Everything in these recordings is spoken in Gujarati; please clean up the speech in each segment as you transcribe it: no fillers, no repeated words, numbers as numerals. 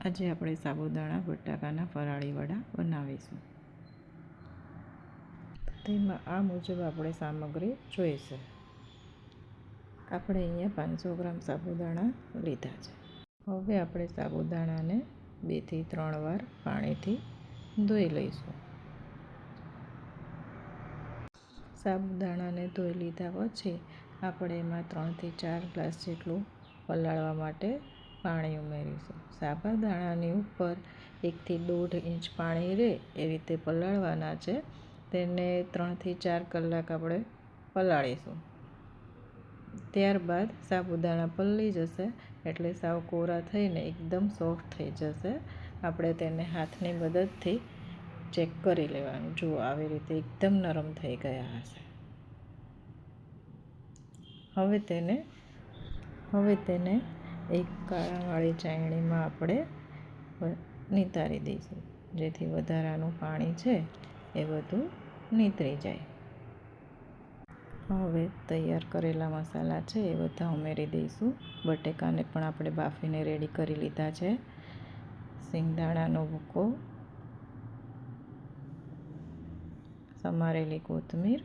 આજે આપણે સાબુદાણા બટાકાના ફરાળી વડા બનાવીશું. તેમાં આ મુજબ આપણે સામગ્રી જોઈશે. આપણે અહીંયા 500 ગ્રામ સાબુદાણા લીધા છે. હવે આપણે સાબુદાણાને 2 થી 3 વાર પાણીથી ધોઈ લઈશું. સાબુદાણાને ધોઈ લીધા પછી આપણે એમાં 3 થી 4 ગ્લાસ જેટલું પલાળવા માટે પાણી ઉમેરીશું. સાબુદાણાની ઉપર 1 થી 1.5 ઇંચ પાણી રહે એ રીતે પલાળવાના છે. તેને 3 થી 4 કલાક આપણે પલાળીશું. ત્યારબાદ સાબુદાણા પલળી જશે એટલે સાવ કોરા થઈને એકદમ સોફ્ટ થઈ જશે. આપણે તેને હાથની મદદથી ચેક કરી લેવાનું. જુઓ, આવી રીતે એકદમ નરમ થઈ ગયા હશે. હવે તેને એક કાળાવાળી ચાયણીમાં આપણે નિતારી દઈશું, જેથી વધારાનું પાણી છે એ બધું નીતરી જાય. હવે તૈયાર કરેલા મસાલા છે એ બધા ઉમેરી દઈશું. બટેકાને પણ આપણે બાફીને રેડી કરી લીધા છે. સિંગદાણાનો ભૂકો, સમારેલી કોથમીર,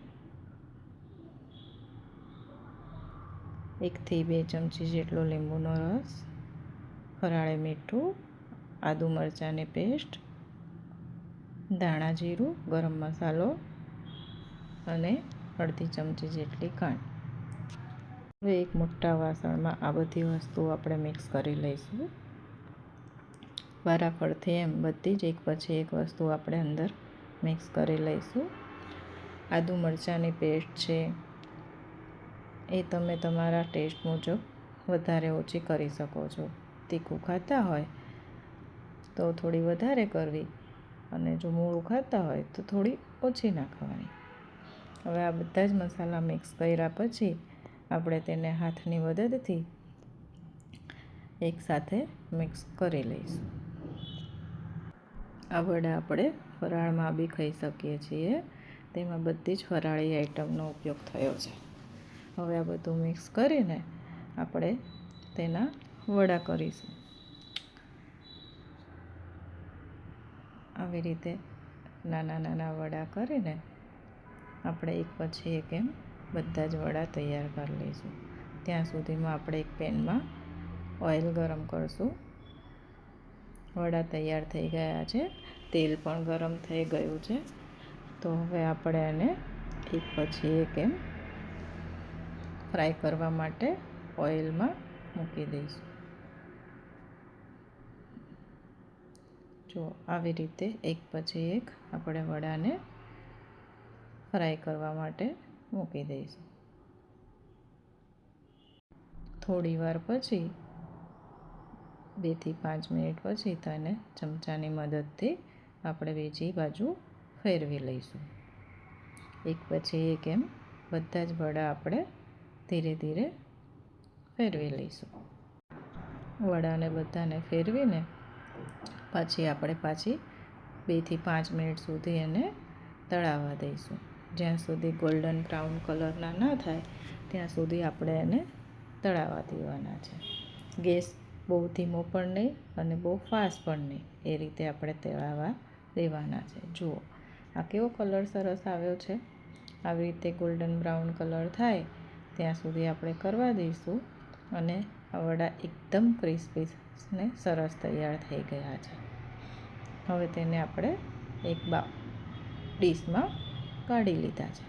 1 થી 2 ચમચી જેટલો લીંબુનો રસ, ફરાળી મીઠું, આદુ મરચાંની પેસ્ટ, ધાણા જીરું, ગરમ મસાલો અને અડધી ચમચી જેટલી ખાંડ. હવે એક મોટા વાસણમાં આ બધી વસ્તુઓ આપણે મિક્સ કરી લઈશું. વારાફરથી એમ બધી જ એક પછી એક વસ્તુ આપણે અંદર મિક્સ કરી લઈશું. આદુ મરચાંની પેસ્ટ છે એ તમે તમારા ટેસ્ટ મુજબ વધારે ઓછી કરી શકો છો. તીખું ખાતા હોય તો થોડી વધારે કરવી અને જો મોળું ખાતા હોય તો થોડી ઓછી નાખવાની. હવે આ બધા જ મસાલા મિક્સ કર્યા પછી આપણે તેને હાથની મદદથી એકસાથે મિક્સ કરી લઈશું. આ વડા આપણે ફરાળમાં બી ખાઈ શકીએ છીએ. તેમાં બધી જ ફરાળી આઈટમનો ઉપયોગ થયો છે. હવે આ બધું મિક્સ કરીને આપણે તેના વડા કરીશું. આવી રીતે નાના નાના વડા કરીને આપણે એક પછી એક એમ બધા જ વડા તૈયાર કરી લઈશું. ત્યાં સુધીમાં આપણે એક પેનમાં ઓઇલ ગરમ કરીશું. વડા તૈયાર થઈ ગયા છે. તેલ પણ ગરમ થઈ ગયું છે. તો હવે આપણે એને એક પછી એક એમ ફ્રાય કરવા માટે ઓઇલમાં મૂકી દઈશું. જો આવી રીતે એક પછી એક આપણે વડાને ફ્રાય કરવા માટે મૂકી દઈશું. થોડી વાર પછી 2 થી 5 મિનિટ પછી તેને ચમચાની મદદથી આપણે બીજી બાજુ ફેરવી લઈશું. એક પછી એક એમ બધા જ વડા આપણે ધીરે ધીરે ફેરવી લઈશું. વડાને બધાને ફેરવીને આપણે 2 થી 5 મિનિટ સુધી એને તળાવવા દઈશું. જ્યાં સુધી ગોલ્ડન બ્રાઉન કલરના ના થાય ત્યાં સુધી આપણે એને તળાવવા દેવાના છે. ગેસ બહુ ધીમો પણ નહીં અને બહુ ફાસ્ટ પણ નહીં, એ રીતે આપણે તળાવવા દેવાના છે. જુઓ, આ કેવો કલર સરસ આવ્યો છે. આવી રીતે ગોલ્ડન બ્રાઉન કલર થાય ત્યાં સુધી આપણે કરવા દઈશું. અને આ વડા એકદમ ક્રિસ્પી ને સરસ તૈયાર થઈ ગયા છે. હવે તેને આપણે એક ડીશમાં કાઢી લીધા છે.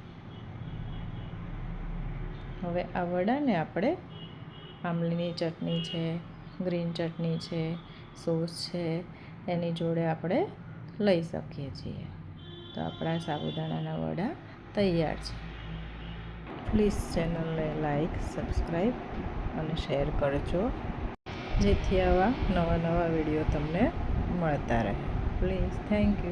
હવે આ વડાને આપણે આમલીની ચટણી છે, ગ્રીન ચટણી છે, સોસ છે, એની જોડે આપણે લઈ શકીએ છીએ. તો આપણા સાબુદાણાના વડા તૈયાર છે. પ્લીઝ ચેનલને લાઈક, સબસ્ક્રાઈબ અને શેર કરજો, જેથી આવા નવા નવા વિડીયો તમને મળતા રહે. Please, thank you.